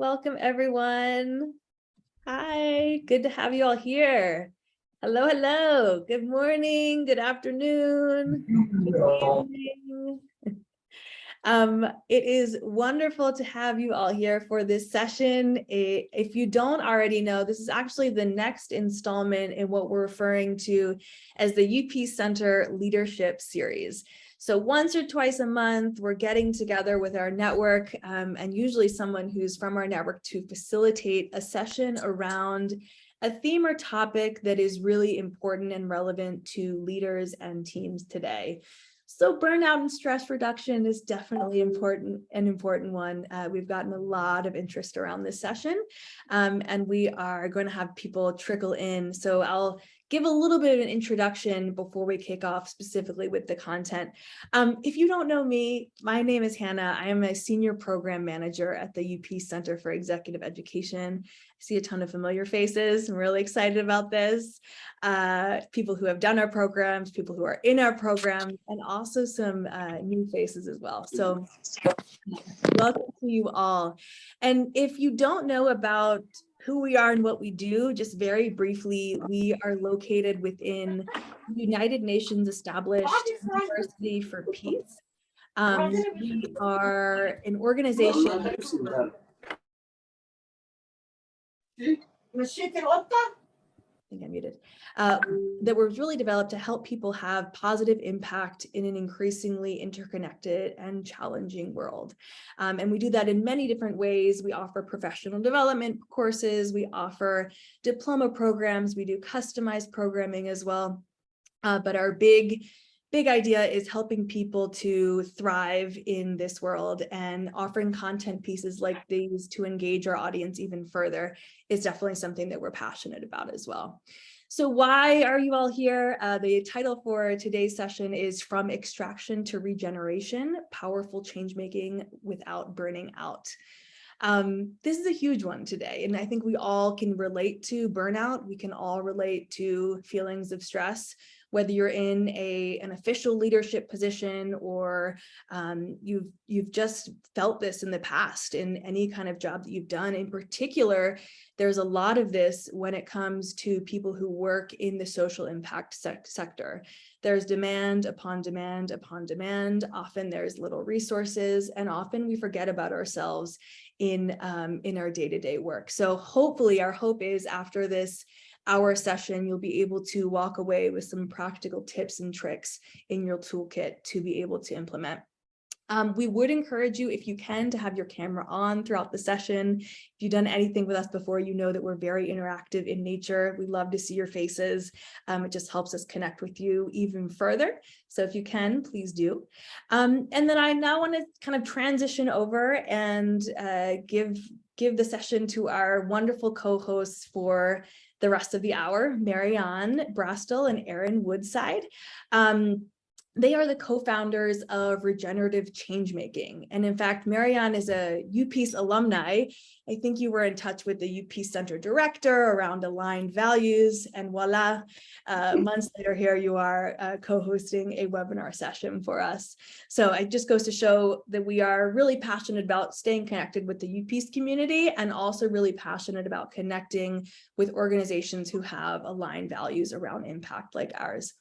Welcome, everyone. Hi, good to have you all here. Hello, hello. Good morning, good afternoon, good evening. It is wonderful to have you all here for this session. If you don't already know, this is actually the next installment in what we're referring to as the UP Center Leadership Series. So once or twice a month, we're getting together with our network and usually someone who's from our network to facilitate a session around a theme or topic that is really important and relevant to leaders and teams today. So burnout and stress reduction is definitely an important one. We've gotten a lot of interest around this session, and we are going to have people trickle in. So I'll give a little bit of an introduction before we kick off specifically with the content. If you don't know me, my name is Hannah. I am a senior program manager at the UP Center for Executive Education. I see a ton of familiar faces. I'm really excited about this. People who have done our programs, people who are in our program, and also some new faces as well. So welcome to you all. And if you don't know about who we are and what we do, just very briefly, we are located within the United Nations established University for Peace. We are an organization. I think I'm muted, that was really developed to help people have positive impact in an increasingly interconnected and challenging world. And we do that in many different ways. We offer professional development courses, we offer diploma programs, we do customized programming as well. But our big idea is helping people to thrive in this world, and offering content pieces like these to engage our audience even further is definitely something that we're passionate about as well. So why are you all here? The title for today's session is From Extraction to Regeneration, Powerful Changemaking Without Burning Out. This is a huge one today, and I think we all can relate to burnout. We can all relate to feelings of stress, whether you're in an official leadership position or you've just felt this in the past in any kind of job that you've done. In particular, there's a lot of this when it comes to people who work in the social impact sector. There's demand upon demand upon demand. Often there's little resources, and often we forget about ourselves in our day-to-day work. So hopefully our hope is after this hour session, you'll be able to walk away with some practical tips and tricks in your toolkit to be able to implement. We would encourage you, if you can, to have your camera on throughout the session. If you've done anything with us before, you know that we're very interactive in nature. We love to see your faces. It just helps us connect with you even further. So if you can, please do. And then I now want to kind of transition over and give the session to our wonderful co-hosts for the rest of the hour, Marianne Brastel and Erin Woodside. They are the co-founders of Regenerative Changemaking. And in fact, Marianne is a UPeace alumni. I think you were in touch with the UP Center director around aligned values, and voila, months later, here you are co-hosting a webinar session for us. So it just goes to show that we are really passionate about staying connected with the UPeace community, and also really passionate about connecting with organizations who have aligned values around impact like ours.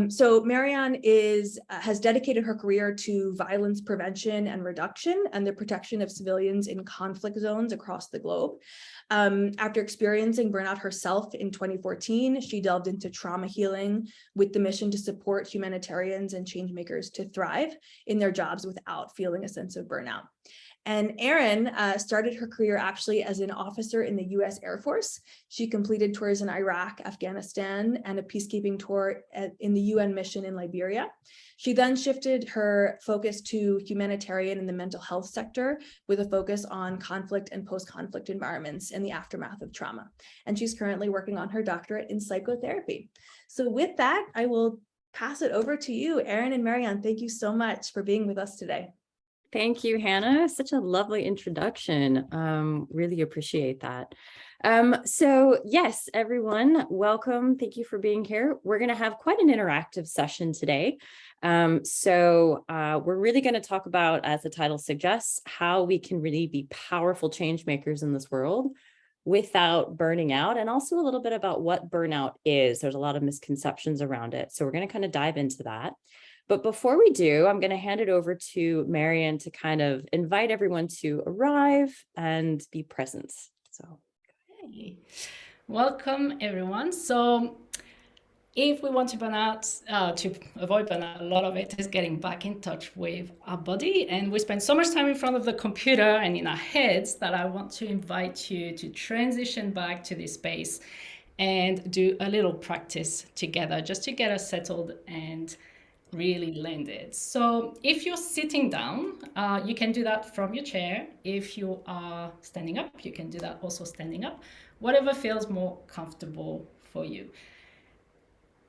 So Marianne has dedicated her career to violence prevention and reduction and the protection of civilians in conflict zones across the globe. After experiencing burnout herself in 2014, she delved into trauma healing with the mission to support humanitarians and changemakers to thrive in their jobs without feeling a sense of burnout. And Erin started her career actually as an officer in the US Air Force. She completed tours in Iraq, Afghanistan, and a peacekeeping tour in the UN mission in Liberia. She then shifted her focus to humanitarian and the mental health sector with a focus on conflict and post-conflict environments in the aftermath of trauma. And she's currently working on her doctorate in psychotherapy. So with that, I will pass it over to you, Erin and Marianne. Thank you so much for being with us today. Thank you, Hannah. Such a lovely introduction. Really appreciate that. So yes, everyone, welcome. Thank you for being here. We're going to have quite an interactive session today. We're really going to talk about, as the title suggests, how we can really be powerful change makers in this world without burning out, and also a little bit about what burnout is. There's a lot of misconceptions around it. So we're going to kind of dive into that. But before we do, I'm going to hand it over to Marian to kind of invite everyone to arrive and be present. So, Hey. Welcome everyone. So if we want to burn out, to avoid burnout, a lot of it is getting back in touch with our body. And we spend so much time in front of the computer and in our heads that I want to invite you to transition back to this space and do a little practice together just to get us settled and really landed. So if you're sitting down, you can do that from your chair. If you are standing up, you can do that also standing up, whatever feels more comfortable for you.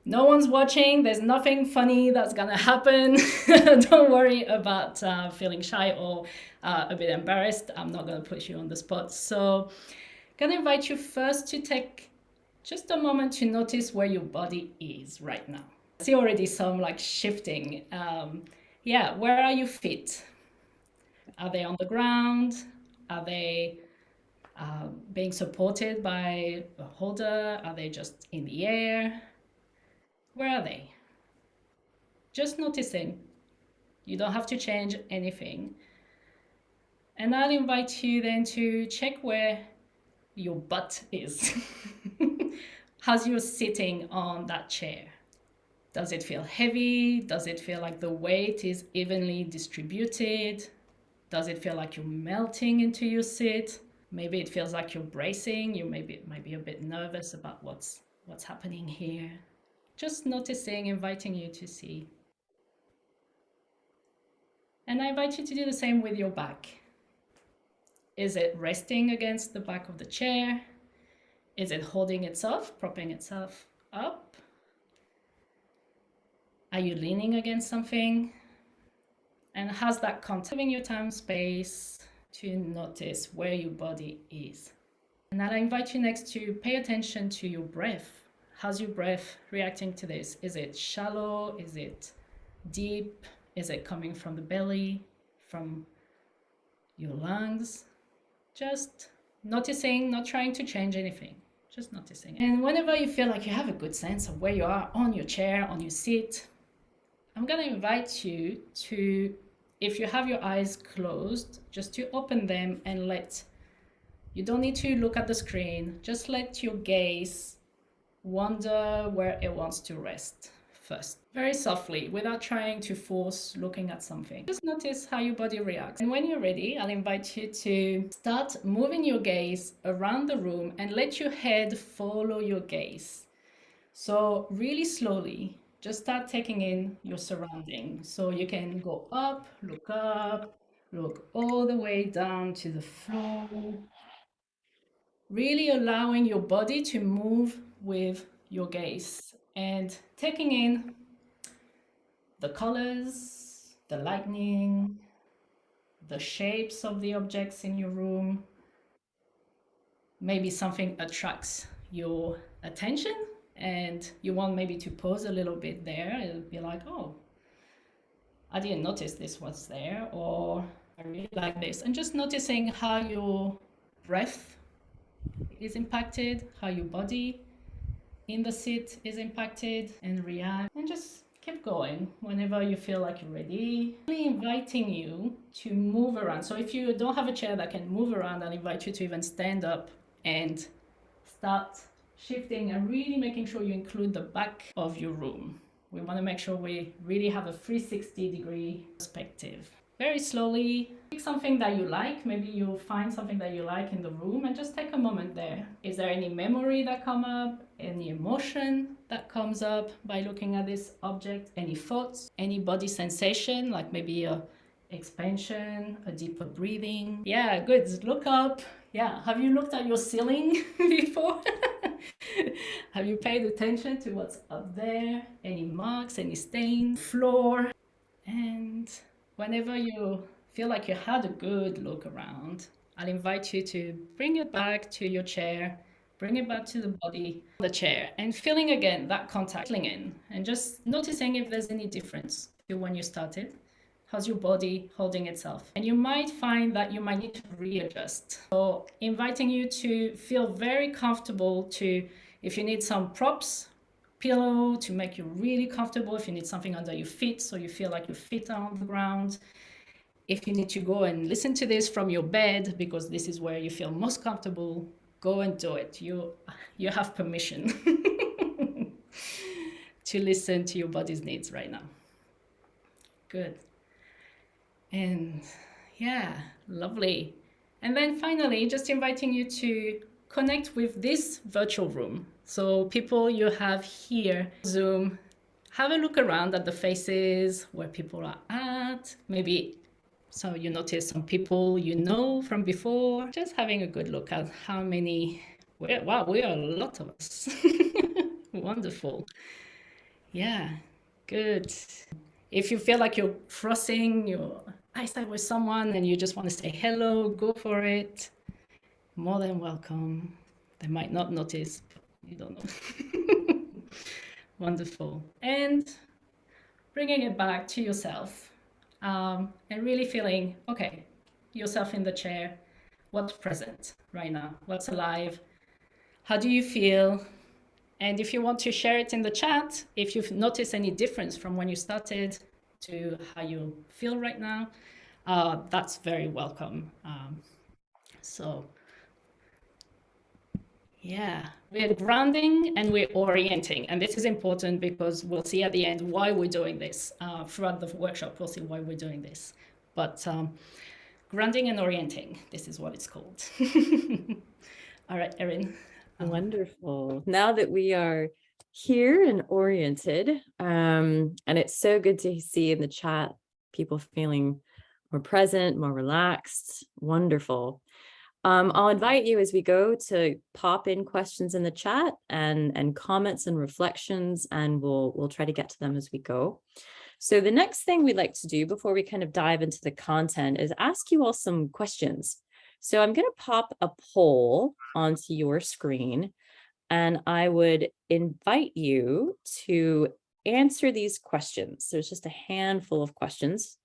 No one's watching. There's nothing funny that's gonna happen. Don't worry about feeling shy or a bit embarrassed. I'm not gonna put you on the spot. So, gonna invite you first to take just a moment to notice where your body is right now. I see already some like shifting. Yeah, where are your feet? Are they on the ground? Are they being supported by a holder? Are they just in the air? Where are they? Just noticing. You don't have to change anything. And I'll invite you then to check where your butt is. How's you sitting on that chair? Does it feel heavy? Does it feel like the weight is evenly distributed? Does it feel like you're melting into your seat? Maybe it feels like you're bracing. You might be a bit nervous about what's happening here. Just noticing, inviting you to see. And I invite you to do the same with your back. Is it resting against the back of the chair? Is it holding itself, propping itself up? Are you leaning against something? And how's that contact? Giving your time space to notice where your body is. And then I invite you next to pay attention to your breath. How's your breath reacting to this? Is it shallow? Is it deep? Is it coming from the belly, from your lungs? Just noticing, not trying to change anything, just noticing. And whenever you feel like you have a good sense of where you are on your chair, on your seat, I'm going to invite you to, if you have your eyes closed, just to open them and you don't need to look at the screen, just let your gaze wander where it wants to rest first, very softly, without trying to force looking at something. Just notice how your body reacts. And when you're ready, I'll invite you to start moving your gaze around the room and let your head follow your gaze. So really slowly, just start taking in your surroundings. So you can go up, look all the way down to the floor, really allowing your body to move with your gaze and taking in the colors, the lighting, the shapes of the objects in your room. Maybe something attracts your attention and you want maybe to pause a little bit there. It'll be like, oh, I didn't notice this was there, or I really like this. And just noticing how your breath is impacted, how your body in the seat is impacted and react, and just keep going whenever you feel like you're ready. Really inviting you to move around. So if you don't have a chair that can move around, I'll invite you to even stand up and start shifting and really making sure you include the back of your room. We want to make sure we really have a 360-degree perspective. Very slowly, pick something that you like. Maybe you'll find something that you like in the room and just take a moment there. Is there any memory that come up? Any emotion that comes up by looking at this object? Any thoughts? Any body sensation, like maybe a expansion, a deeper breathing? Yeah, good. Look up. Yeah, have you looked at your ceiling before? Have you paid attention to what's up there? Any marks, any stains, floor? And whenever you feel like you had a good look around, I'll invite you to bring it back to your chair, bring it back to the body, the chair, and feeling again that contact feeling in, and just noticing if there's any difference to when you started. How's your body holding itself? And you might find that you might need to readjust. So inviting you to feel very comfortable to, if you need some props, pillow to make you really comfortable, if you need something under your feet so you feel like your feet are on the ground, if you need to go and listen to this from your bed because this is where you feel most comfortable, go and do it. You have permission to listen to your body's needs right now. Good. And yeah, lovely. And then finally, just inviting you to connect with this virtual room. So people you have here, Zoom, have a look around at the faces where people are at, maybe so you notice some people you know from before, just having a good look at how many, wow, we are a lot of us. Wonderful. Yeah, good. If you feel like you're crossing your eyesight with someone and you just want to say hello, go for it. More than welcome. They might not notice, but you don't know. Wonderful. And bringing it back to yourself. And really feeling, okay, yourself in the chair, what's present right now, what's alive, how do you feel? And if you want to share it in the chat, if you've noticed any difference from when you started to how you feel right now, that's very welcome. So yeah, we're grounding and we're orienting. And this is important because we'll see at the end why we're doing this. Throughout the workshop, we'll see why we're doing this. But grounding and orienting, this is what it's called. All right, Erin. Wonderful. Now that we are here and oriented, and it's so good to see in the chat people feeling more present, more relaxed. Wonderful. I'll invite you as we go to pop in questions in the chat and comments and reflections, and we'll try to get to them as we go. So the next thing we'd like to do before we kind of dive into the content is ask you all some questions. So I'm going to pop a poll onto your screen, and I would invite you to answer these questions. There's just a handful of questions.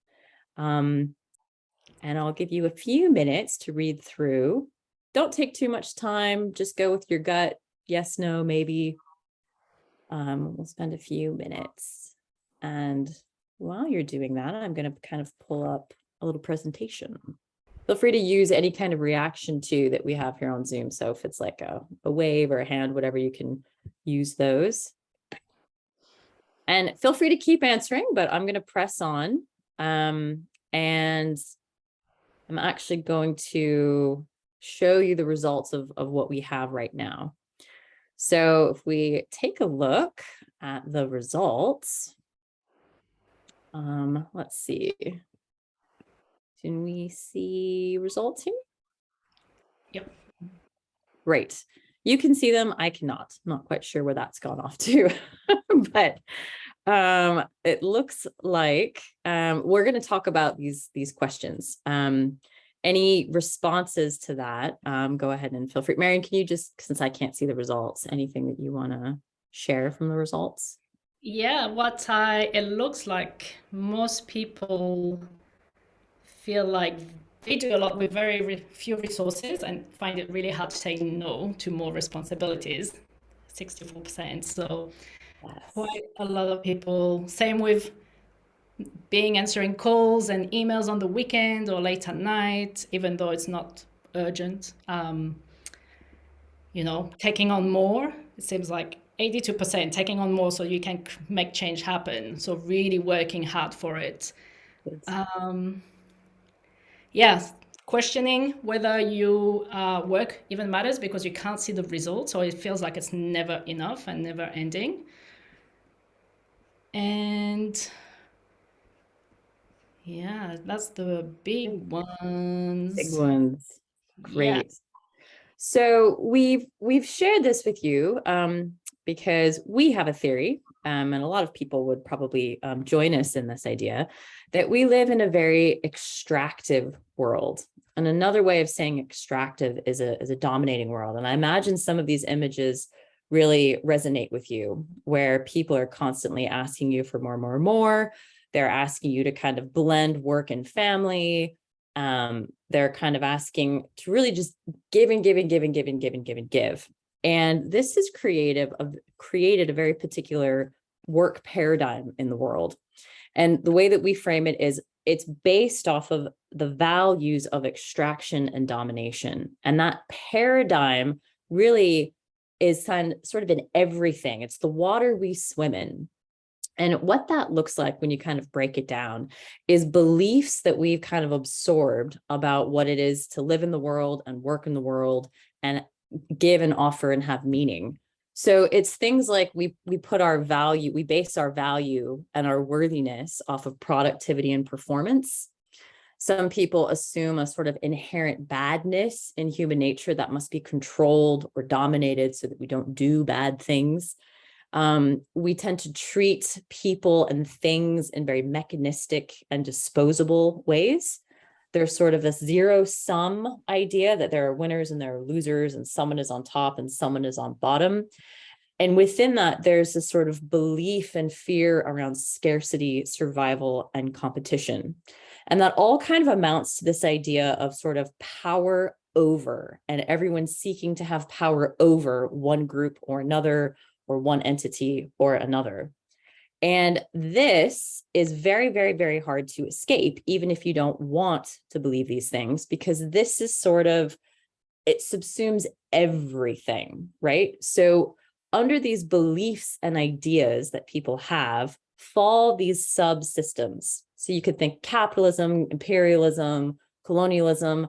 And I'll give you a few minutes to read through. Don't take too much time. Just go with your gut. Yes, no, maybe. We'll spend a few minutes. And while you're doing that, I'm going to kind of pull up a little presentation. Feel free to use any kind of reaction to that we have here on Zoom. So if it's like a wave or a hand, whatever, you can use those. And feel free to keep answering, but I'm going to press on. And I'm actually going to show you the results of what we have right now. So if we take a look at the results, let's see. Can we see results here? Yep. Great. You can see them. I cannot. I'm not quite sure where that's gone off to, but it looks like we're going to talk about these questions. Any responses to that, go ahead and feel free. Marion, can you just, since I can't see the results, anything that you want to share from the results? Yeah, it looks like most people feel like they do a lot with very few resources and find it really hard to say no to more responsibilities, 64%. So Yes. quite a lot of people, same with answering calls and emails on the weekend or late at night, even though it's not urgent. Taking on more, it seems like 82% taking on more so you can make change happen. So really working hard for it. Yes. Questioning whether your work even matters because you can't see the results, or it feels like it's never enough and never ending. And yeah, that's the big ones. Big ones. Great. Yeah. So we've shared this with you because we have a theory and a lot of people would probably join us in this idea, that we live in a very extractive world. And another way of saying extractive is a dominating world. And I imagine some of these images really resonate with you, where people are constantly asking you for more, more, more. They're asking you to kind of blend work and family. They're kind of asking to really just give and give and give and give and give and give and give. And this has created a very particular work paradigm in the world. And the way that we frame it is it's based off of the values of extraction and domination. And that paradigm really is sort of in everything. It's the water we swim in. And what that looks like when you kind of break it down is beliefs that we've kind of absorbed about what it is to live in the world and work in the world and give and offer and have meaning. So it's things like we base our value and our worthiness off of productivity and performance. Some people assume a sort of inherent badness in human nature that must be controlled or dominated so that we don't do bad things. We tend to treat people and things in very mechanistic and disposable ways. There's sort of this zero-sum idea that there are winners and there are losers, and someone is on top and someone is on bottom. And within that, there's this sort of belief and fear around scarcity, survival, and competition. And that all kind of amounts to this idea of sort of power over, and everyone seeking to have power over one group or another, or one entity or another. And this is very, very, very hard to escape, even if you don't want to believe these things, because this is sort of, it subsumes everything, right? So under these beliefs and ideas that people have fall these subsystems. So you could think capitalism, imperialism, colonialism,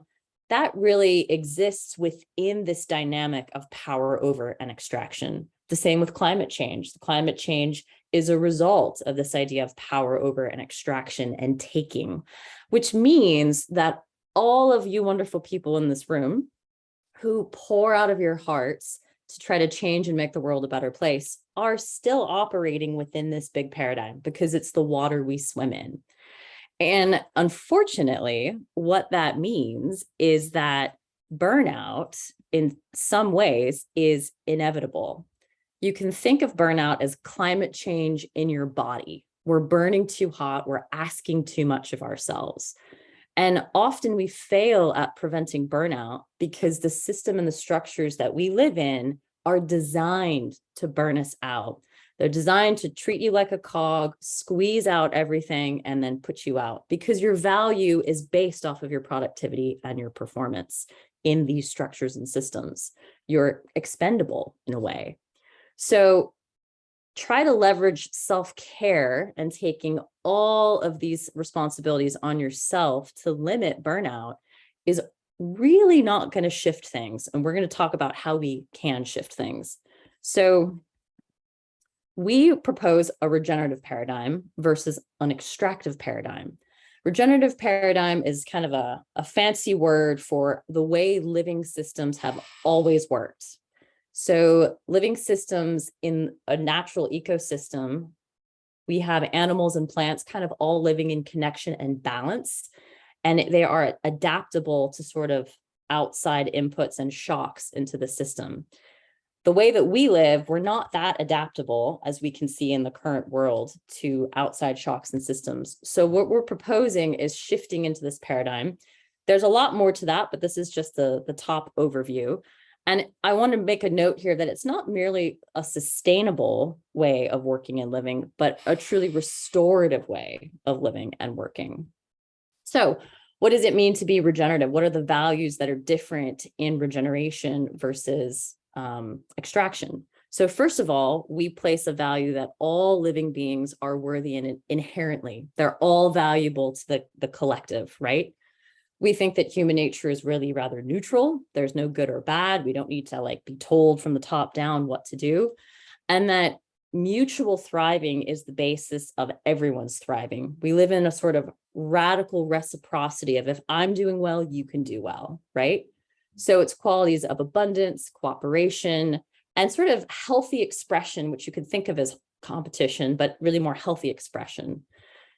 that really exists within this dynamic of power over and extraction. The same with climate change. The climate change is a result of this idea of power over and extraction and taking, which means that all of you wonderful people in this room who pour out of your hearts to try to change and make the world a better place are still operating within this big paradigm, because it's the water we swim in. And unfortunately, what that means is that burnout in some ways is inevitable. You can think of burnout as climate change in your body. We're burning too hot. We're asking too much of ourselves. And often we fail at preventing burnout because the system and the structures that we live in are designed to burn us out. They're designed to treat you like a cog, squeeze out everything, and then put you out, because your value is based off of your productivity and your performance in these structures and systems. You're expendable in a way. So try to leverage self-care and taking all of these responsibilities on yourself to limit burnout is really not going to shift things. And we're going to talk about how we can shift things. So we propose a regenerative paradigm versus an extractive paradigm. Regenerative paradigm is kind of a fancy word for the way living systems have always worked. So living systems in a natural ecosystem, we have animals and plants kind of all living in connection and balance, and they are adaptable to sort of outside inputs and shocks into the system. The way that we live, we're not that adaptable, as we can see in the current world, to outside shocks and systems. So what we're proposing is shifting into this paradigm. There's a lot more to that, but this is just the top overview. And I want to make a note here that it's not merely a sustainable way of working and living, but a truly restorative way of living and working. So what does it mean to be regenerative? What are the values that are different in regeneration versus extraction? So first of all, we place a value that all living beings are worthy and inherently. They're all valuable to the collective, right? We think that human nature is really rather neutral. There's no good or bad. We don't need to be told from the top down what to do. And that mutual thriving is the basis of everyone's thriving. We live in a sort of radical reciprocity of, if I'm doing well, you can do well, right? So it's qualities of abundance, cooperation, and sort of healthy expression, which you could think of as competition, but really more healthy expression.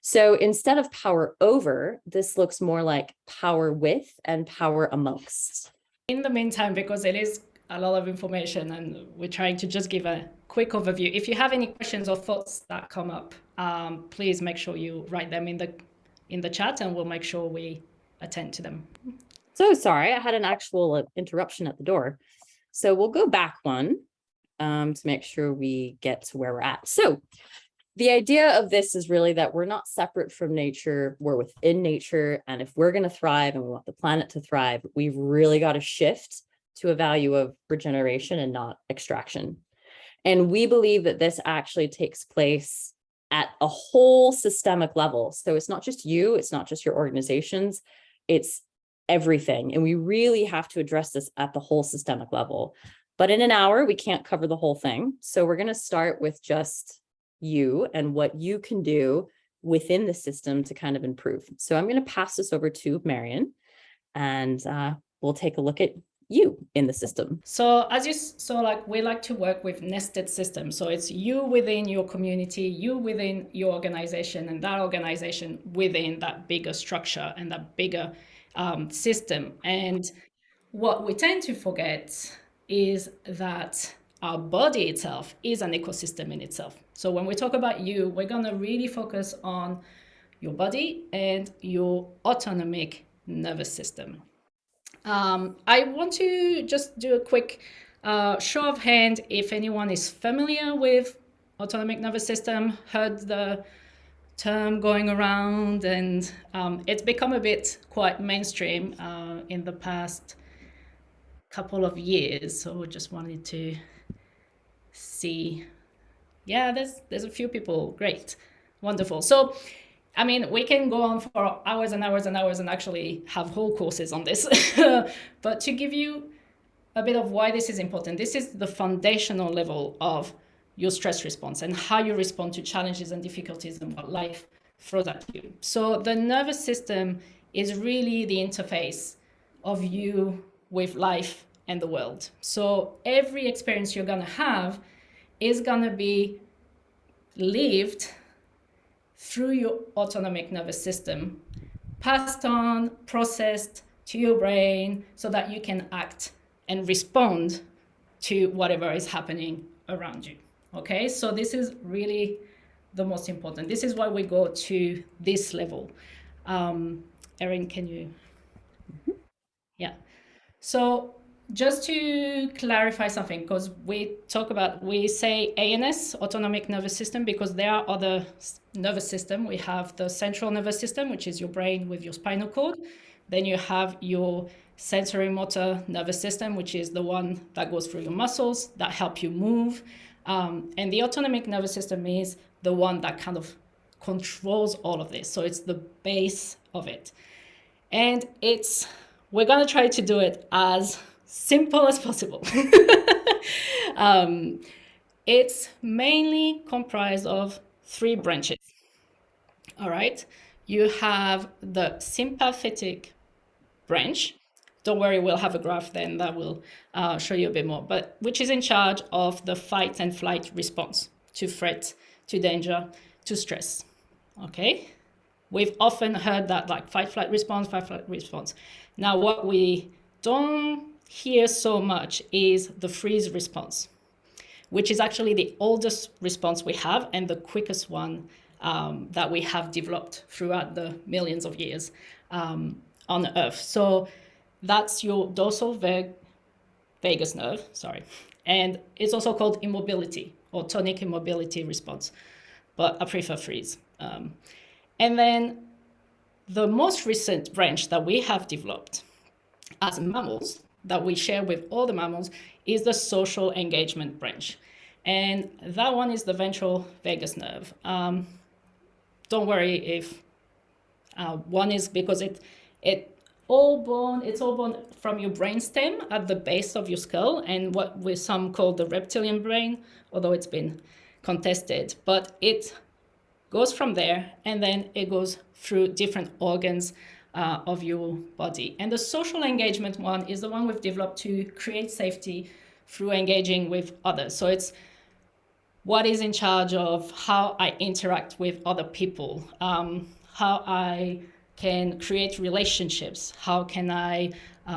So instead of power over, this looks more like power with and power amongst. In the meantime, because it is a lot of information and we're trying to just give a quick overview, if you have any questions or thoughts that come up, please make sure you write them in the chat and we'll make sure we attend to them. So sorry, I had an actual interruption at the door. So we'll go back one to make sure we get to where we're at. So the idea of this is really that we're not separate from nature, we're within nature. And if we're going to thrive and we want the planet to thrive, we've really got to shift to a value of regeneration and not extraction. And we believe that this actually takes place at a whole systemic level. So it's not just you, it's not just your organizations, it's everything. And we really have to address this at the whole systemic level. But in an hour, we can't cover the whole thing. So we're going to start with just you and what you can do within the system to kind of improve. So I'm going to pass this over to Marion, and we'll take a look at you in the system. So as you saw, like we like to work with nested systems. So it's you within your community, you within your organization, and that organization within that bigger structure and that bigger system. And what we tend to forget is that our body itself is an ecosystem in itself. So when we talk about you, we're going to really focus on your body and your autonomic nervous system. I want to just do a quick show of hand if anyone is familiar with autonomic nervous system, heard the term going around, and it's become a bit quite mainstream in the past couple of years. So we just wanted to see. Yeah, there's a few people. Great, wonderful. So, I mean, we can go on for hours and hours and hours and actually have whole courses on this. But to give you a bit of why this is important, this is the foundational level of your stress response and how you respond to challenges and difficulties and what life throws at you. So the nervous system is really the interface of you with life and the world. So every experience you're going to have is going to be lived through your autonomic nervous system, passed on, processed to your brain so that you can act and respond to whatever is happening around you. Okay, so this is really the most important. This is why we go to this level. Erin, can you? Yeah. So just to clarify something, because we say ANS, autonomic nervous system, because there are other nervous systems. We have the central nervous system, which is your brain with your spinal cord. Then you have your sensory motor nervous system, which is the one that goes through your muscles that help you move. And the autonomic nervous system is the one that kind of controls all of this. So it's the base of it. And we're going to try to do it as simple as possible. It's mainly comprised of 3 branches. All right. You have the sympathetic branch. Don't worry, we'll have a graph then that will show you a bit more, but which is in charge of the fight and flight response to threat, to danger, to stress. Okay. We've often heard that like fight, flight response. Now, what we don't hear so much is the freeze response, which is actually the oldest response we have and the quickest one that we have developed throughout the millions of years on Earth. So that's your dorsal vagus nerve, and it's also called immobility or tonic immobility response, but I prefer freeze. And then the most recent branch that we have developed as mammals that we share with all the mammals is the social engagement branch. And that one is the ventral vagus nerve. Don't worry if one is because it's all born from your brainstem at the base of your skull and what we some call the reptilian brain, although it's been contested, but it goes from there and then it goes through different organs of your body. And the social engagement one is the one we've developed to create safety through engaging with others. So it's what is in charge of how I interact with other people, how I can create relationships, how can I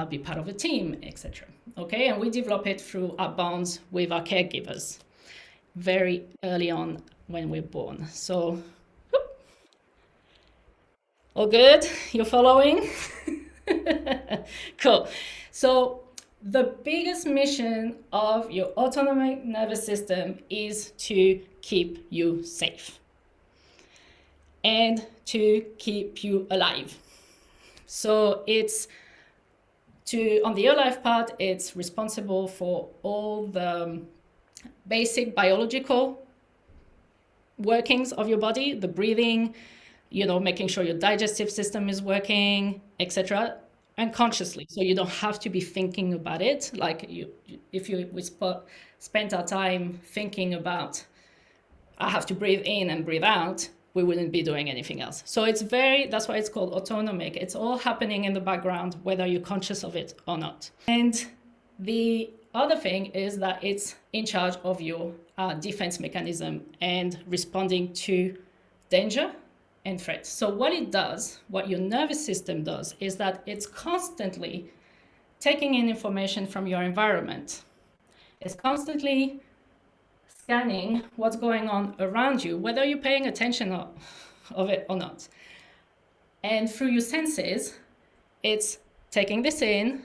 be part of a team, etc. Okay, and we develop it through our bonds with our caregivers very early on when we're born. So, all good? You're following? Cool. So the biggest mission of your autonomic nervous system is to keep you safe and to keep you alive. So it's on the alive part, it's responsible for all the basic biological workings of your body, the breathing, making sure your digestive system is working, etc., unconsciously. So you don't have to be thinking about it. Like if we spent our time thinking about, I have to breathe in and breathe out, we wouldn't be doing anything else. So that's why it's called autonomic. It's all happening in the background, whether you're conscious of it or not. And the other thing is that it's in charge of your defense mechanism and responding to danger and threats. So what your nervous system does, is that it's constantly taking in information from your environment. It's constantly scanning what's going on around you, whether you're paying attention of it or not. And through your senses, it's taking this in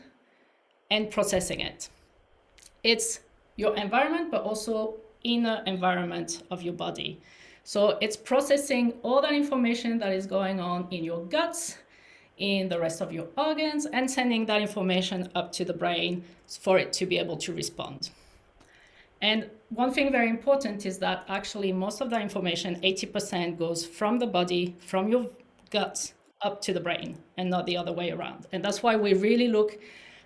and processing it. It's your environment, but also inner environment of your body. So it's processing all that information that is going on in your guts, in the rest of your organs, and sending that information up to the brain for it to be able to respond. And one thing very important is that actually most of that information, 80%, goes from the body, from your guts, up to the brain, and not the other way around. And that's why we really look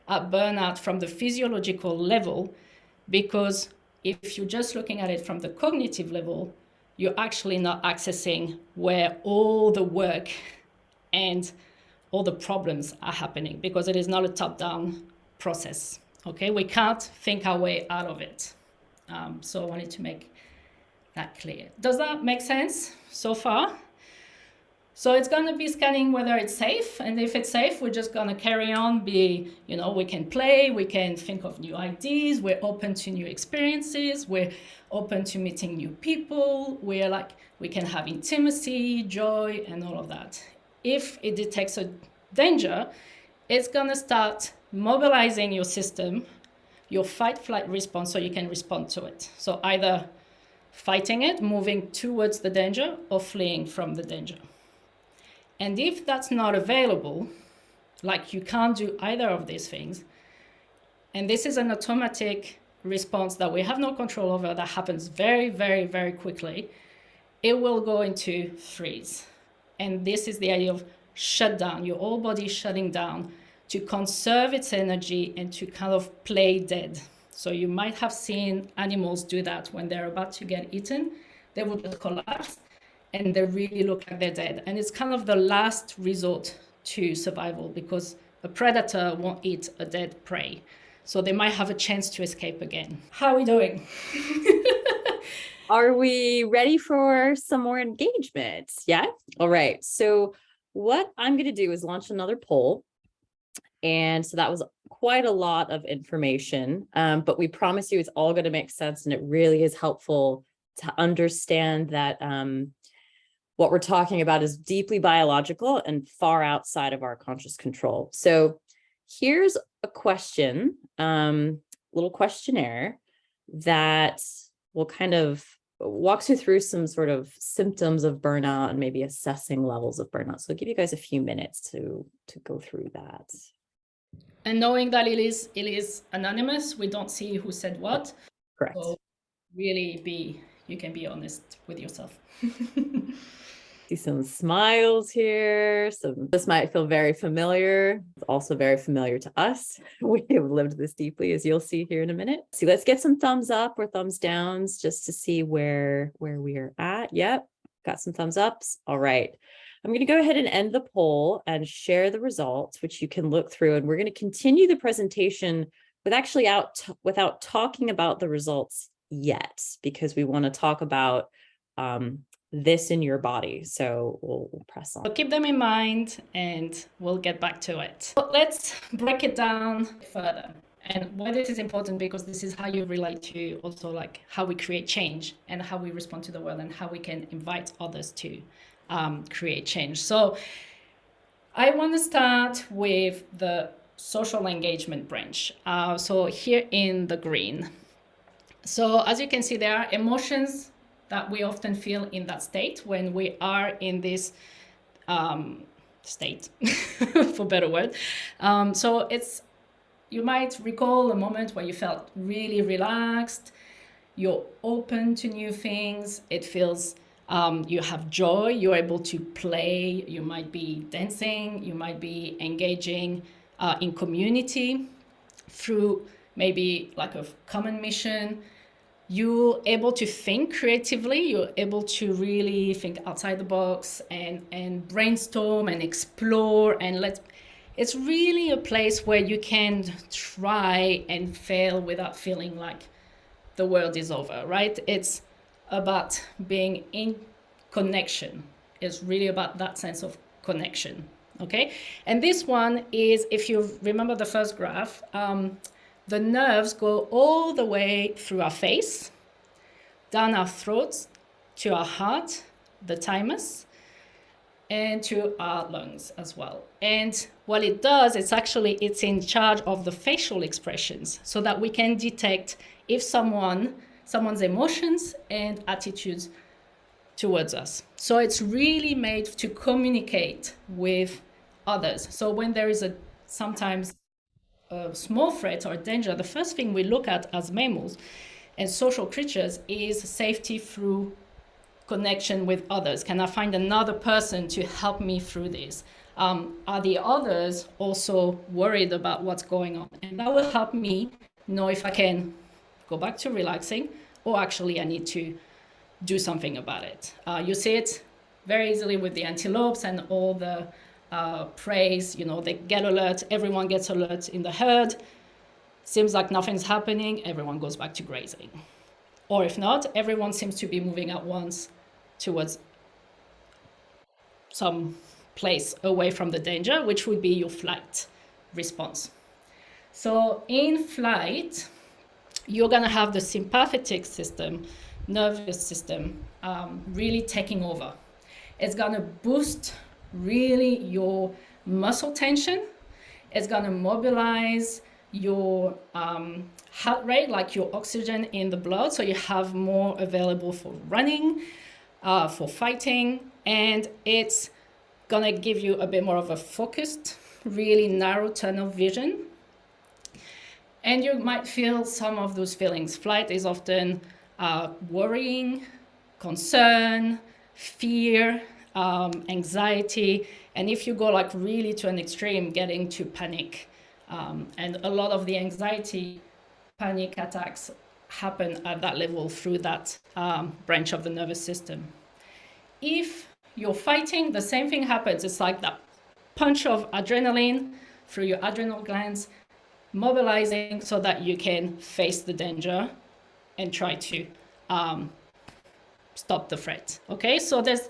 at burnout from the physiological level, because if you're just looking at it from the cognitive level, you're actually not accessing where all the work and all the problems are happening, because it is not a top-down process. Okay, we can't think our way out of it. So I wanted to make that clear. Does that make sense so far? So it's going to be scanning whether it's safe, and if it's safe, we're just going to carry on. We can play, we can think of new ideas, we're open to new experiences, we're open to meeting new people, we can have intimacy, joy, and all of that. If it detects a danger, it's going to start mobilizing your system, your fight-flight response, so you can respond to it. So either fighting it, moving towards the danger, or fleeing from the danger. And if that's not available, like you can't do either of these things, and this is an automatic response that we have no control over, that happens very, very, very quickly, it will go into freeze. And this is the idea of shutdown, your whole body shutting down to conserve its energy and to kind of play dead. So you might have seen animals do that when they're about to get eaten. They will just collapse and they really look like they're dead. And it's kind of the last resort to survival, because a predator won't eat a dead prey. So they might have a chance to escape again. How are we doing? Are we ready for some more engagement? Yeah. All right. So what I'm going to do is launch another poll. And so that was quite a lot of information, but we promise you it's all going to make sense. And it really is helpful to understand that what we're talking about is deeply biological and far outside of our conscious control. So here's a question, little questionnaire that will kind of walks you through some sort of symptoms of burnout and maybe assessing levels of burnout. So I'll give you guys a few minutes to go through that. And knowing that it is anonymous, we don't see who said what. Correct. So really you can be honest with yourself. See some smiles here. So this might feel very familiar. It's also very familiar to us. We have lived this deeply, as you'll see here in a minute. So let's get some thumbs up or thumbs downs just to see where we are at. Yep, got some thumbs ups. All right. I'm going to go ahead and end the poll and share the results, which you can look through. And we're going to continue the presentation without talking about the results yet, because we want to talk about this in your body. So we'll press on. So keep them in mind and we'll get back to it. But let's break it down further. And why this is important, because this is how you relate to also like how we create change and how we respond to the world and how we can invite others to create change. So I want to start with the social engagement branch. So here in the green. So as you can see, there are emotions that we often feel in that state when we are in this state, for better word. So it's, you might recall a moment where you felt really relaxed, you're open to new things, it feels you have joy, you're able to play, you might be dancing, you might be engaging in community through maybe like a common mission. You're able to think creatively, you're able to really think outside the box and brainstorm and explore, and it's really a place where you can try and fail without feeling like the world is over, right? It's about being in connection. It's really about that sense of connection, okay? And this one is, if you remember the first graph, the nerves go all the way through our face, down our throats, to our heart, the thymus, and to our lungs as well. And what it does, it's in charge of the facial expressions so that we can detect if someone's emotions and attitudes towards us. So it's really made to communicate with others. So when there is sometimes a small threat or danger, the first thing we look at as mammals and social creatures is safety through connection with others. Can I find another person to help me through this? Are the others also worried about what's going on? And that will help me know if I can go back to relaxing or actually I need to do something about it. You see it very easily with the antelopes and all the preys, they get alert, everyone gets alert in the herd. Seems like nothing's happening, everyone goes back to grazing. Or if not, everyone seems to be moving at once towards some place away from the danger, which would be your flight response. So in flight, you're gonna have the sympathetic system, nervous system, really taking over. It's gonna boost really your muscle tension. It's gonna mobilize your heart rate, like your oxygen in the blood, so you have more available for running, for fighting, and it's gonna give you a bit more of a focused, really narrow tunnel vision. And you might feel some of those feelings. Flight is often worrying, concern, fear, anxiety, and if you go like really to an extreme, getting to panic. And a lot of the anxiety, panic attacks happen at that level through that branch of the nervous system. If you're fighting, the same thing happens. It's like that punch of adrenaline through your adrenal glands, mobilizing so that you can face the danger and try to stop the threat. Okay, so there's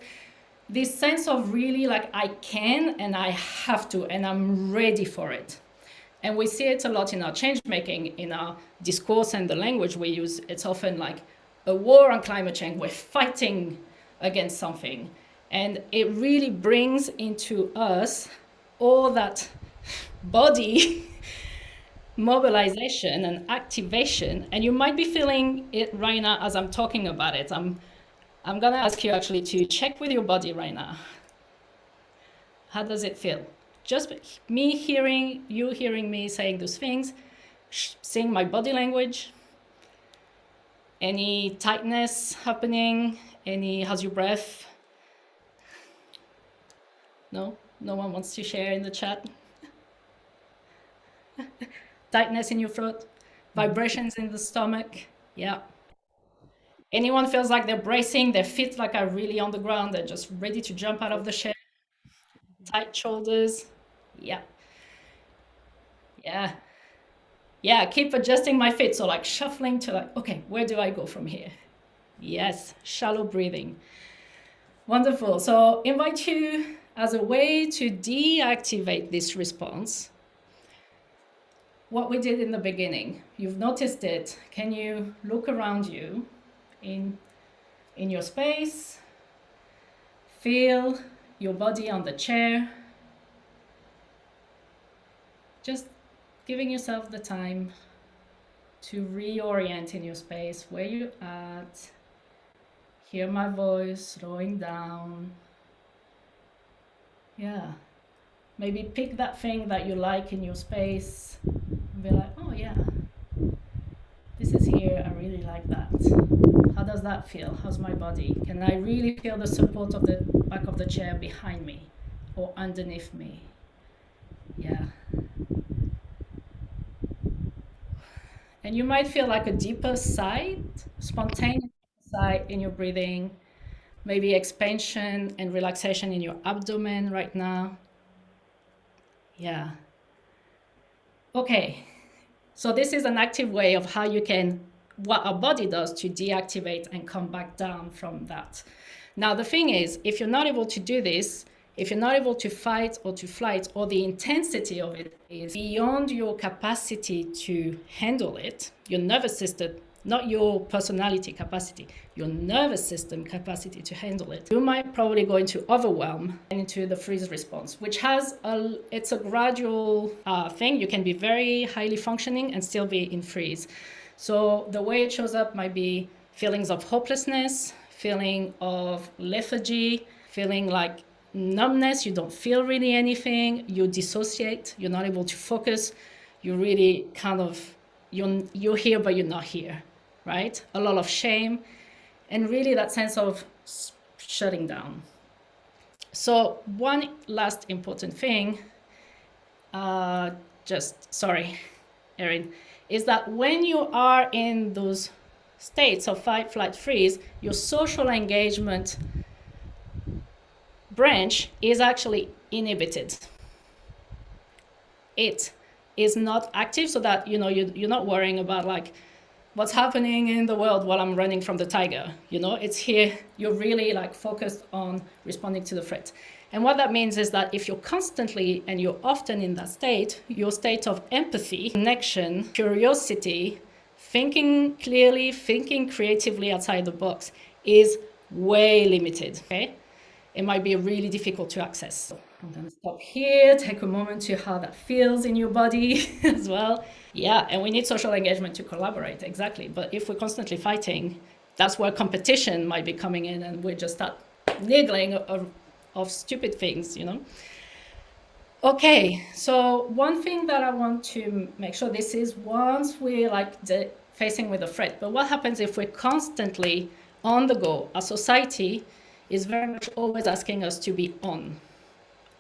this sense of really like I can and I have to and I'm ready for it. And we see it a lot in our change making, in our discourse and the language we use. It's often like a war on climate change. We're fighting against something. And it really brings into us all that body mobilization and activation. And you might be feeling it right now as I'm talking about it. I'm gonna ask you actually to check with your body right now. How does it feel? Just me hearing me saying those things, seeing my body language. Any tightness happening? How's your breath? No one wants to share in the chat. Tightness in your throat, vibrations in the stomach. Yeah. Anyone feels like they're bracing, their feet like are really on the ground, they're just ready to jump out of the chair. Tight shoulders. Yeah. Yeah, keep adjusting my feet. So like shuffling to like, okay, where do I go from here? Yes, shallow breathing. Wonderful. So invite you as a way to deactivate this response. What we did in the beginning, you've noticed it. Can you look around you in your space? Feel your body on the chair. Just giving yourself the time to reorient in your space, where you're at. Hear my voice, slowing down. Yeah. Maybe pick that thing that you like in your space and be like, oh yeah, this is here. I really like that. How does that feel? How's my body? Can I really feel the support of the back of the chair behind me or underneath me? Yeah. And you might feel like a deeper sigh, spontaneous sigh in your breathing, maybe expansion and relaxation in your abdomen right now. Yeah. Okay. So this is an active way of how you can, what our body does to deactivate and come back down from that. Now, the thing is, if you're not able to do this, if you're not able to fight or to flight, or the intensity of it is beyond your capacity to handle it, your nervous system, not your personality capacity, your nervous system capacity to handle it, you might probably go into overwhelm and into the freeze response, which it's a gradual thing. You can be very highly functioning and still be in freeze. So the way it shows up might be feelings of hopelessness, feeling of lethargy, feeling like numbness, you don't feel really anything, you dissociate, you're not able to focus, you really kind of, you're here but you're not here, right? A lot of shame, and really that sense of shutting down. So one last important thing, sorry, Erin, is that when you are in those states of fight, flight, freeze, your social engagement branch is actually inhibited. It is not active, so that you're not worrying about like what's happening in the world while I'm running from the tiger. It's here. You're really like focused on responding to the threat. And what that means is that if you're constantly and you're often in that state, your state of empathy, connection, curiosity, thinking clearly, thinking creatively outside the box is way limited. Okay. It might be really difficult to access. So I'm going to stop here, take a moment to how that feels in your body as well. Yeah, and we need social engagement to collaborate, exactly. But if we're constantly fighting, that's where competition might be coming in, and we just start niggling of stupid things, Okay, so one thing that I want to make sure, this is once we're like facing with a threat, but what happens if we're constantly on the go? Our society is very much always asking us to be on.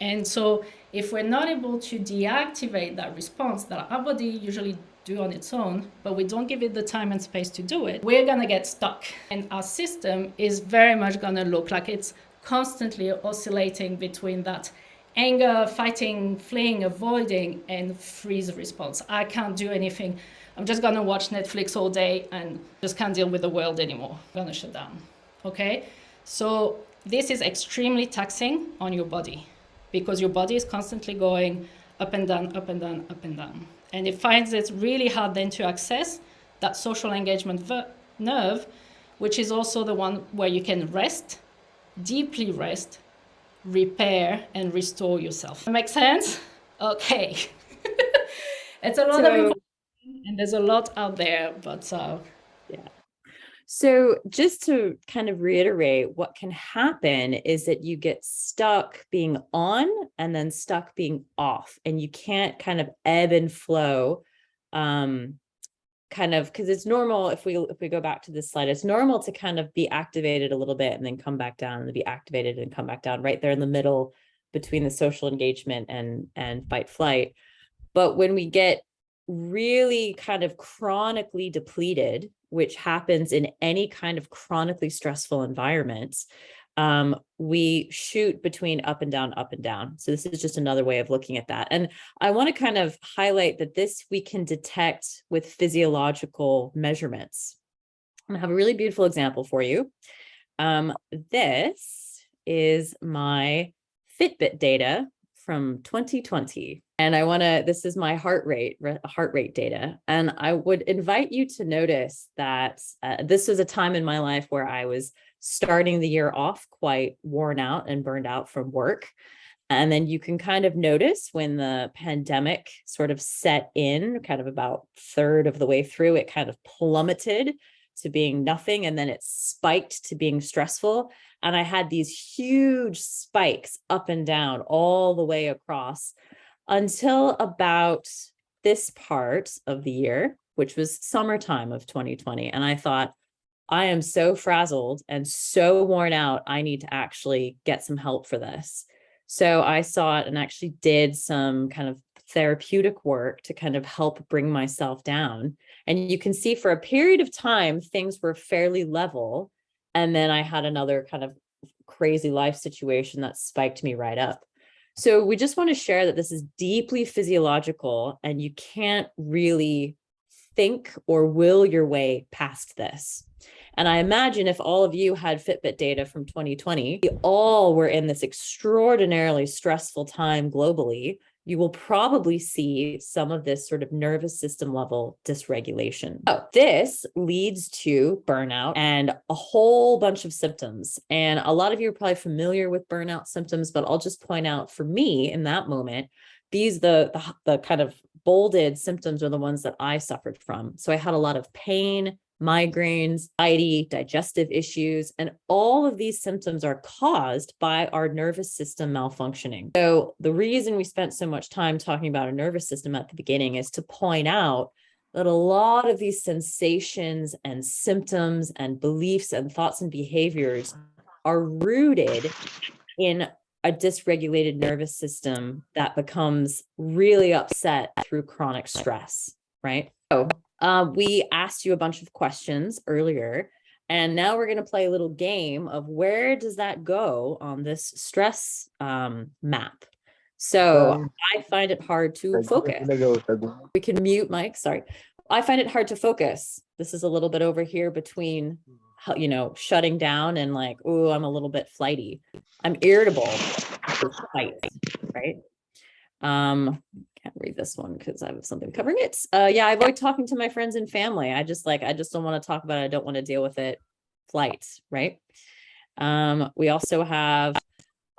And so if we're not able to deactivate that response that our body usually do on its own, but we don't give it the time and space to do it, we're going to get stuck. And our system is very much going to look like it's constantly oscillating between that anger, fighting, fleeing, avoiding, and freeze response. I can't do anything. I'm just going to watch Netflix all day and just can't deal with the world anymore. I'm going to shut down. Okay? So this is extremely taxing on your body, because your body is constantly going up and down, up and down, up and down. And it finds it really hard then to access that social engagement nerve, which is also the one where you can rest, deeply rest, repair, and restore yourself. Make sense? Okay. It's a lot of information, and there's a lot out there, but yeah. So just to kind of reiterate, what can happen is that you get stuck being on and then stuck being off, and you can't kind of ebb and flow, kind of, because it's normal, if we go back to this slide, it's normal to kind of be activated a little bit and then come back down, and be activated and come back down, right there in the middle between the social engagement and fight flight. But when we get really kind of chronically depleted, which happens in any kind of chronically stressful environments, we shoot between up and down, up and down. So this is just another way of looking at that. And I want to kind of highlight that this we can detect with physiological measurements. I have a really beautiful example for you. This is my Fitbit data from 2020. And this is my heart rate data. And I would invite you to notice that this was a time in my life where I was starting the year off quite worn out and burned out from work. And then you can kind of notice when the pandemic sort of set in, kind of about third of the way through, it kind of plummeted to being nothing. And then it spiked to being stressful. And I had these huge spikes up and down all the way across until about this part of the year, which was summertime of 2020. And I thought, I am so frazzled and so worn out, I need to actually get some help for this. So I saw it and actually did some kind of therapeutic work to kind of help bring myself down. And you can see for a period of time, things were fairly level. And then I had another kind of crazy life situation that spiked me right up. So we just want to share that this is deeply physiological and you can't really think or will your way past this. And I imagine if all of you had Fitbit data from 2020, we all were in this extraordinarily stressful time globally, you will probably see some of this sort of nervous system level dysregulation. So this leads to burnout and a whole bunch of symptoms. And a lot of you are probably familiar with burnout symptoms, but I'll just point out for me in that moment, the kind of bolded symptoms are the ones that I suffered from. So I had a lot of pain, migraines, anxiety, digestive issues, and all of these symptoms are caused by our nervous system malfunctioning. So the reason we spent so much time talking about our nervous system at the beginning is to point out that a lot of these sensations and symptoms and beliefs and thoughts and behaviors are rooted in a dysregulated nervous system that becomes really upset through chronic stress, right? So we asked you a bunch of questions earlier, and now we're going to play a little game of where does that go on this stress map. So I find it hard to focus. We can mute Mike, sorry. I find it hard to focus. This is a little bit over here between, shutting down and like, oh, I'm a little bit flighty. I'm irritable with fights, right? Can't read this one because I have something covering it. Yeah, I avoid talking to my friends and family. I just don't want to talk about it. I don't want to deal with it. Flight, right? We also have,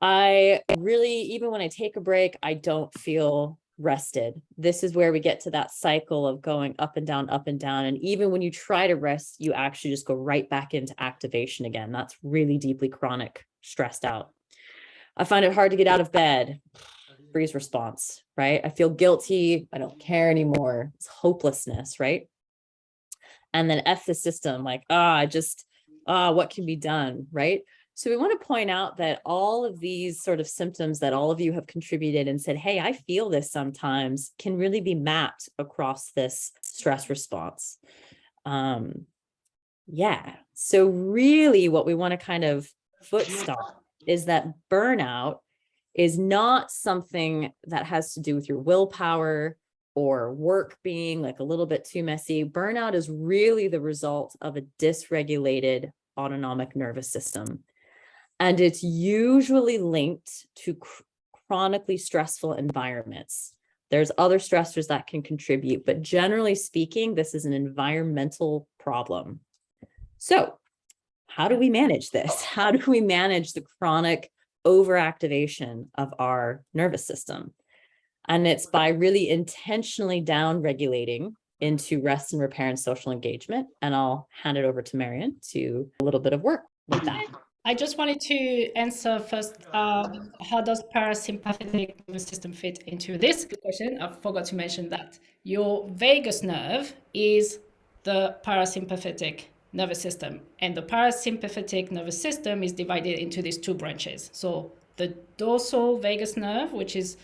even when I take a break, I don't feel rested. This is where we get to that cycle of going up and down, up and down. And even when you try to rest, you actually just go right back into activation again. That's really deeply chronic, stressed out. I find it hard to get out of bed. Freeze response, right? I feel guilty. I don't care anymore. It's hopelessness, right? And then F the system, like, what can be done, right? So we want to point out that all of these sort of symptoms that all of you have contributed and said, hey, I feel this sometimes, can really be mapped across this stress response. Yeah. So really what we want to kind of footstop is that burnout is not something that has to do with your willpower or work being like a little bit too messy. Burnout is really the result of a dysregulated autonomic nervous system. And it's usually linked to chronically stressful environments. There's other stressors that can contribute, but generally speaking, this is an environmental problem. So how do we manage this? How do we manage the chronic overactivation of our nervous system? And it's by really intentionally down-regulating into rest and repair and social engagement. And I'll hand it over to Marion to a little bit of work with that. I just wanted to answer first, how does parasympathetic nervous system fit into this? Good question. I forgot to mention that your vagus nerve is the parasympathetic nervous system, and the parasympathetic nervous system is divided into these two branches. So the dorsal vagus nerve, which is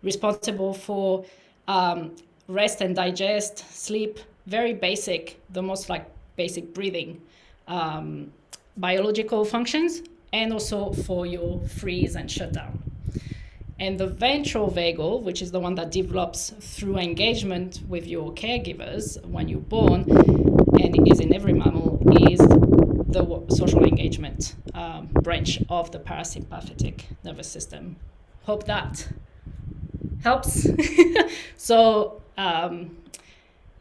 responsible for rest and digest, sleep, very basic, the most like basic breathing, biological functions, and also for your freeze and shutdown. And the ventral vagal, which is the one that develops through engagement with your caregivers when you're born, and is in every mammal, is the social engagement branch of the parasympathetic nervous system. Hope that helps. So,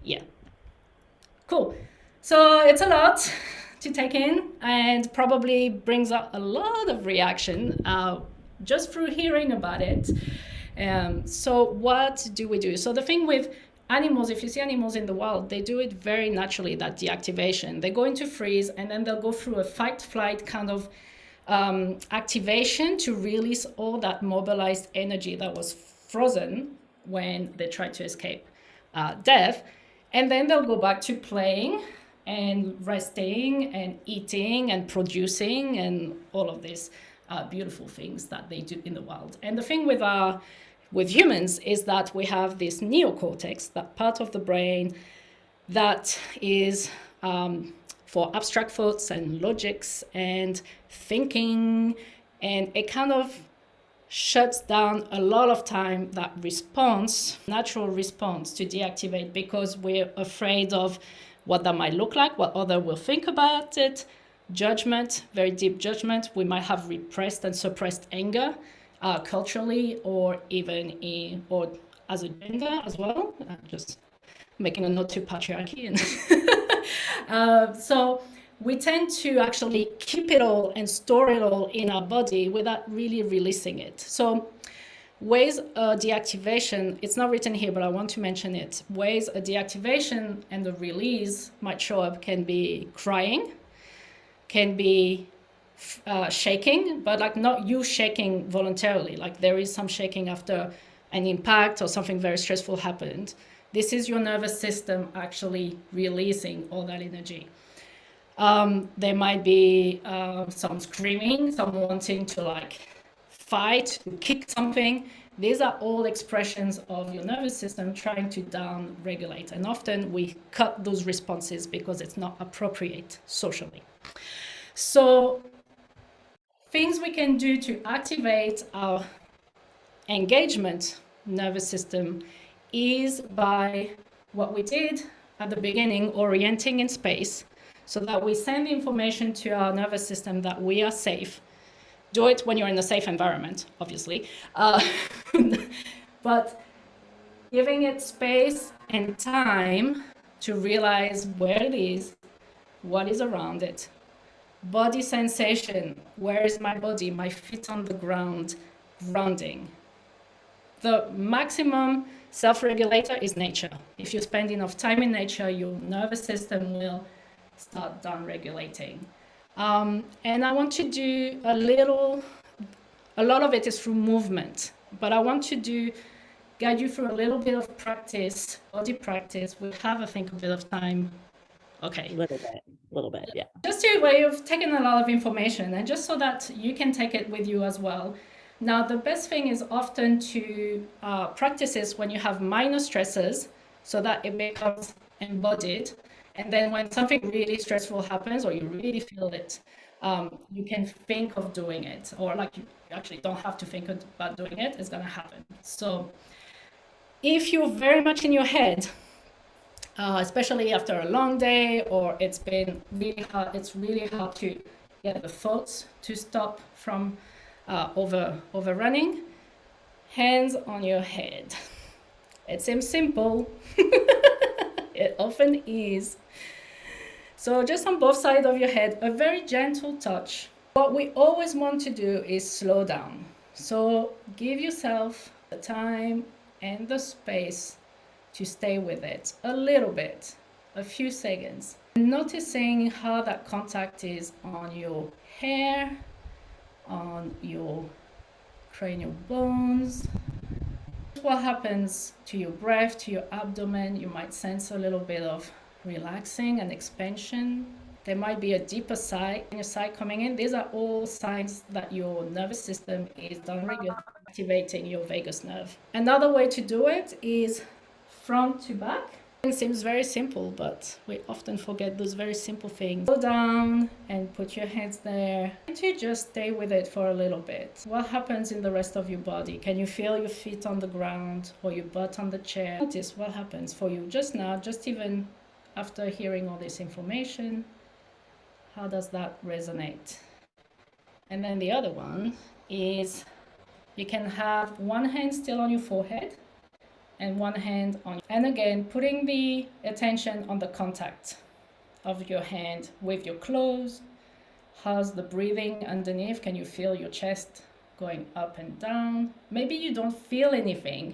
yeah, cool. So it's a lot to take in and probably brings up a lot of reaction just through hearing about it. So what do we do? So the thing with animals, if you see animals in the wild, they do it very naturally, that deactivation. They go into freeze and then they'll go through a fight-flight kind of activation to release all that mobilized energy that was frozen when they tried to escape death. And then they'll go back to playing and resting and eating and producing and all of these beautiful things that they do in the wild. And the thing with humans is that we have this neocortex, that part of the brain that is for abstract thoughts and logics and thinking, and it kind of shuts down a lot of time that response, natural response, to deactivate, because we're afraid of what that might look like, what other will think about it, judgment, very deep judgment. We might have repressed and suppressed anger culturally, or even or as a gender as well. Just making a note to patriarchy. And so we tend to actually keep it all and store it all in our body without really releasing it. So ways of deactivation, it's not written here, but I want to mention it. Ways of deactivation and the release might show up can be crying, can be shaking, but like not you shaking voluntarily. Like there is some shaking after an impact or something very stressful happened. This is your nervous system actually releasing all that energy. There might be some screaming, some wanting to like fight, to kick something. These are all expressions of your nervous system trying to down-regulate. And often we cut those responses because it's not appropriate socially. So things we can do to activate our engagement nervous system is by what we did at the beginning, orienting in space, so that we send information to our nervous system that we are safe. Do it when you're in a safe environment, obviously. But giving it space and time to realize where it is, what is around it. Body sensation, where is my body, my feet on the ground, grounding. The maximum self-regulator is nature. If you spend enough time in nature, your nervous system will start down-regulating. And I want to do a lot of it is through movement, but I want to guide you through a little bit of practice, body practice. We'll have, I think, a bit of time. Okay. A little bit, yeah. Just to where you've taken a lot of information, and just so that you can take it with you as well. Now, the best thing is often to practice this when you have minor stresses, so that it becomes embodied. And then when something really stressful happens, or you really feel it, you can think of doing it, or like you actually don't have to think about doing it, it's gonna happen. So if you're very much in your head, especially after a long day, or it's been really hard, it's really hard to get the thoughts to stop from overrunning. Hands on your head. It seems simple. It often is. So just on both sides of your head, a very gentle touch. What we always want to do is slow down. So give yourself the time and the space to stay with it a little bit, a few seconds. Noticing how that contact is on your hair, on your cranial bones. What happens to your breath, to your abdomen? You might sense a little bit of relaxing and expansion. There might be a deeper sigh in your side coming in. These are all signs that your nervous system is down-regulating, activating your vagus nerve. Another way to do it is front to back. It seems very simple, but we often forget those very simple things. Go down and put your hands there and to just stay with it for a little bit. What happens in the rest of your body? Can you feel your feet on the ground or your butt on the chair? Notice what happens for you just now, just even after hearing all this information. How does that resonate? And then the other one is you can have one hand still on your forehead and one hand on, and again, putting the attention on the contact of your hand with your clothes. How's the breathing underneath? Can you feel your chest going up and down? Maybe you don't feel anything,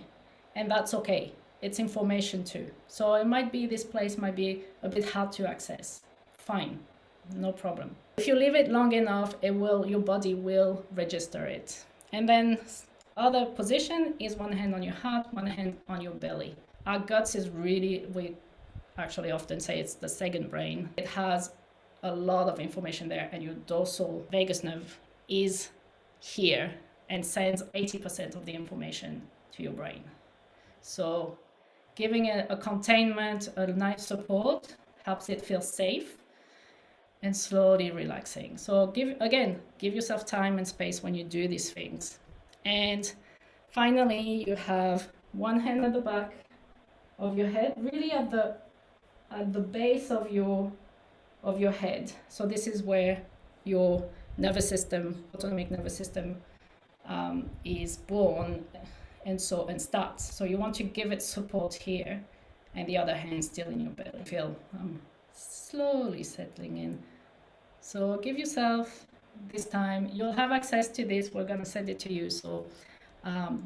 and that's okay. It's information too. So it might be, this place might be a bit hard to access. Fine, no problem. If you leave it long enough, your body will register it. And then other position is one hand on your heart, one hand on your belly. Our guts is really, we actually often say it's the second brain. It has a lot of information there, and your dorsal vagus nerve is here and sends 80% of the information to your brain. So giving it a containment, a nice support, helps it feel safe and slowly relaxing. So give yourself time and space when you do these things. And finally, you have one hand at the back of your head, really at the base of your head. So this is where your nervous system, autonomic nervous system, is born and starts. So you want to give it support here, and the other hand still in your belly. Feel slowly settling in. So give yourself this time. You'll have access to this. We're going to send it to you. So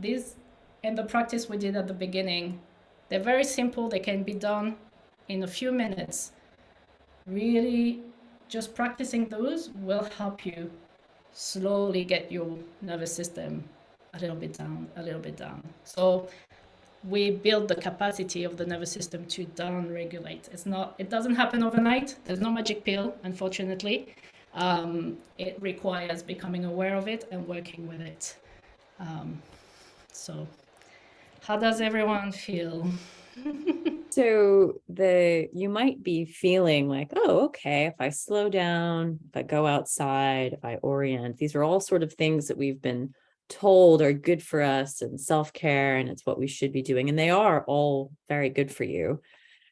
this and the practice we did at the beginning, they're very simple. They can be done in a few minutes. Really, just practicing those will help you slowly get your nervous system a little bit down. So we build the capacity of the nervous system to down-regulate. It doesn't happen overnight. There's no magic pill, unfortunately. It requires becoming aware of it and working with it. So how does everyone feel? So you might be feeling like, oh, okay, if I slow down, if I go outside, if I orient, these are all sort of things that we've been told are good for us and self-care, and it's what we should be doing. And they are all very good for you.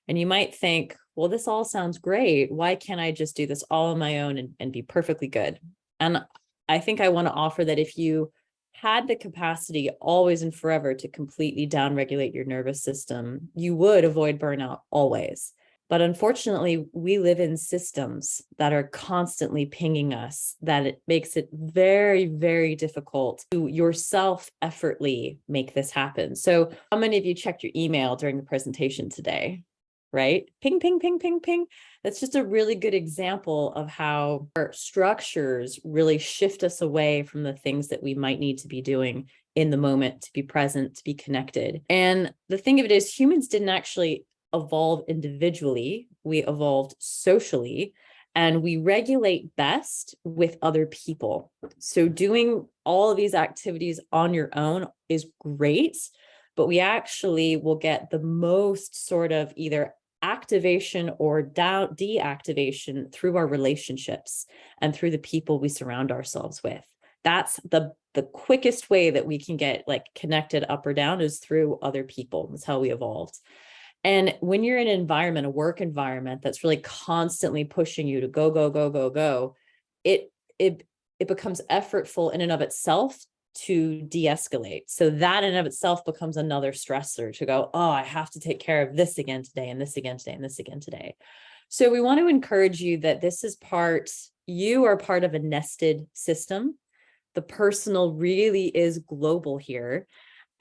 And you might think, well, this all sounds great. Why can't I just do this all on my own and be perfectly good? And I think I want to offer that if you had the capacity always and forever to completely downregulate your nervous system, you would avoid burnout always. But unfortunately, we live in systems that are constantly pinging us, that it makes it very, very difficult to yourself effortlessly make this happen. So how many of you checked your email during the presentation today? Right? Ping, ping, ping, ping, ping. That's just a really good example of how our structures really shift us away from the things that we might need to be doing in the moment, to be present, to be connected. And the thing of it is, humans didn't actually evolve individually. We evolved socially, and we regulate best with other people. So doing all of these activities on your own is great, but we actually will get the most sort of either activation or deactivation through our relationships and through the people we surround ourselves with. That's the quickest way that we can get like connected up or down, is through other people. That's how we evolved. And when you're in an environment, a work environment that's really constantly pushing you to go, go, go, go, go, it becomes effortful in and of itself to de-escalate. So that in and of itself becomes another stressor to go, oh, I have to take care of this again today, and this again today, and this again today. So we want to encourage you that you are part of a nested system. The personal really is global here,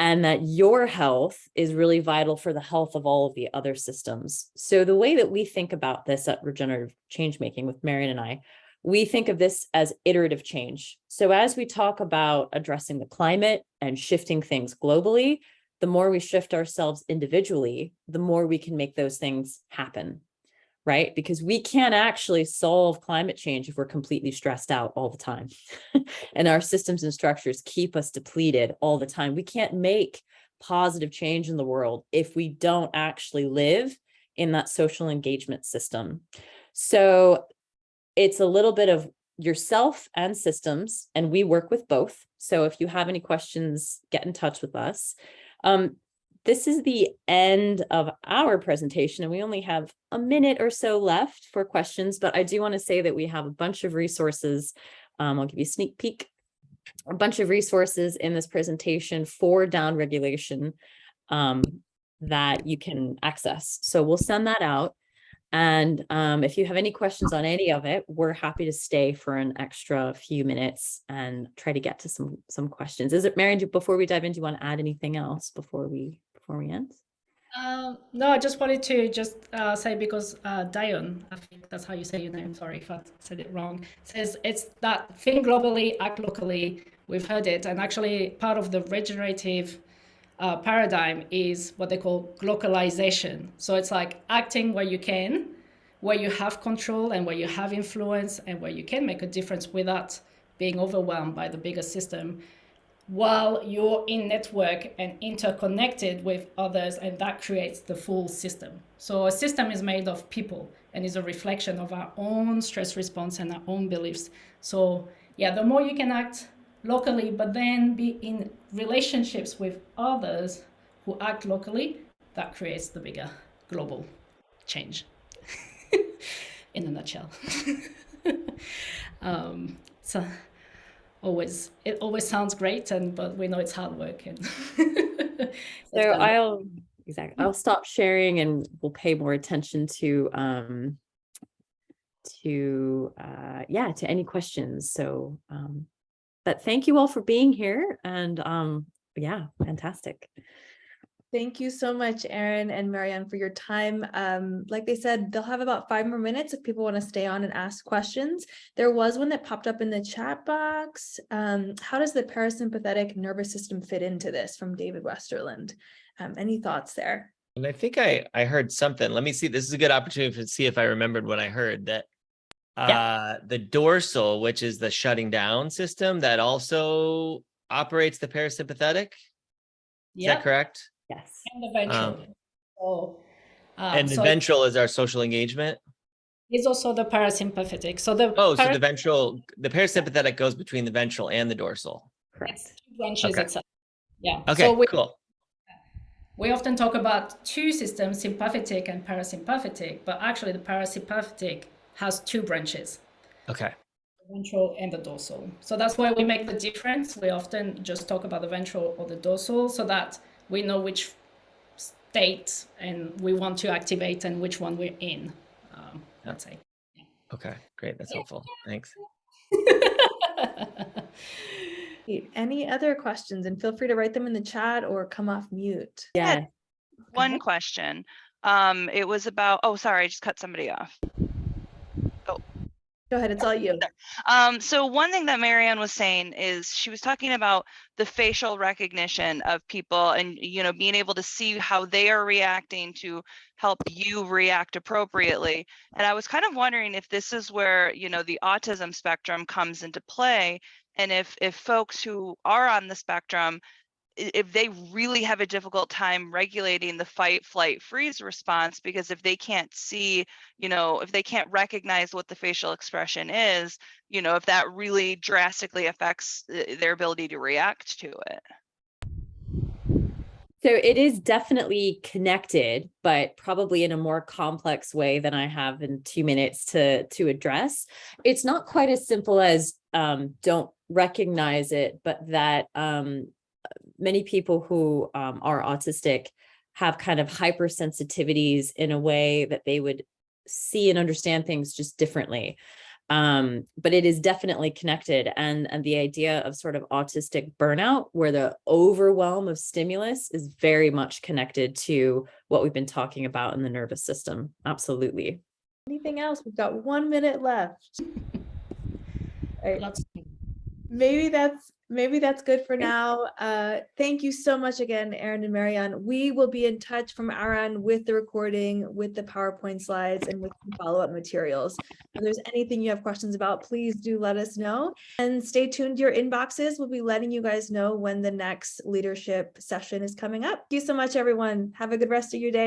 and that your health is really vital for the health of all of the other systems. So the way that we think about this at Regenerative Changemaking with Marion and I, we think of this as iterative change. So as we talk about addressing the climate and shifting things globally, the more we shift ourselves individually, the more we can make those things happen, right? Because we can't actually solve climate change if we're completely stressed out all the time. And our systems and structures keep us depleted all the time. We can't make positive change in the world if we don't actually live in that social engagement system. So it's a little bit of yourself and systems, and we work with both. So if you have any questions, get in touch with us. This is the end of our presentation, and we only have a minute or so left for questions, but I do want to say that we have a bunch of resources. I'll give you a sneak peek. A bunch of resources in this presentation for downregulation that you can access. So we'll send that out. And if you have any questions on any of it, we're happy to stay for an extra few minutes and try to get to some questions. Is it, Marian, before we dive in, do you want to add anything else before we end? No, I just wanted to say, because Dion, I think that's how you say your name, sorry if I said it wrong, says it's that think globally, act locally. We've heard it, and actually part of the regenerative paradigm is what they call localization. So it's like acting where you can, where you have control and where you have influence and where you can make a difference without being overwhelmed by the bigger system, while you're in network and interconnected with others, and that creates the full system. So a system is made of people and is a reflection of our own stress response and our own beliefs. So yeah, the more you can act locally, but then be in relationships with others who act locally, that creates the bigger global change in a nutshell. So it always sounds great, but we know it's hard work. And so I'll stop sharing, and we'll pay more attention to any questions. So but thank you all for being here, and fantastic. Thank you so much, Erin and Marianne, for your time. Like they said, they'll have about 5 more minutes if people want to stay on and ask questions. There was one that popped up in the chat box. How does the parasympathetic nervous system fit into this, from David Westerland? Any thoughts there? And I think I heard something. Let me see. This is a good opportunity to see if I remembered what I heard. That the dorsal, which is the shutting down system, that also operates the parasympathetic. Is that correct? Yes. And the ventral. And the ventral is our social engagement. Is also the parasympathetic. So the parasympathetic goes between the ventral and the dorsal. Correct. It's 2 branches itself. Yeah. Okay, so cool. We often talk about 2 systems, sympathetic and parasympathetic, but actually the parasympathetic has 2 branches. Okay. The ventral and the dorsal. So that's why we make the difference. We often just talk about the ventral or the dorsal, so that we know which state and we want to activate and which one we're in. I'd say. Yeah. Okay, great. That's helpful. Thanks. Any other questions? And feel free to write them in the chat or come off mute. Yeah. One question. It was about, sorry, I just cut somebody off. Go ahead, it's all you. So one thing that Marianne was saying is she was talking about the facial recognition of people and, being able to see how they are reacting to help you react appropriately. And I was kind of wondering if this is where, the autism spectrum comes into play, and if folks who are on the spectrum, if they really have a difficult time regulating the fight, flight, freeze response, because if they can't see, if they can't recognize what the facial expression is, if that really drastically affects their ability to react to it. So it is definitely connected, but probably in a more complex way than I have in 2 minutes to address. It's not quite as simple as don't recognize it, but that many people who are autistic have kind of hypersensitivities in a way that they would see and understand things just differently. But it is definitely connected. And the idea of sort of autistic burnout, where the overwhelm of stimulus is very much connected to what we've been talking about in the nervous system. Absolutely. Anything else? We've got 1 minute left. All right. Maybe that's good for now. Thank you so much again, Erin and Marianne. We will be in touch from our end with the recording, with the PowerPoint slides, and with follow-up materials. If there's anything you have questions about, please do let us know. And stay tuned to your inboxes. We'll be letting you guys know when the next leadership session is coming up. Thank you so much, everyone. Have a good rest of your day.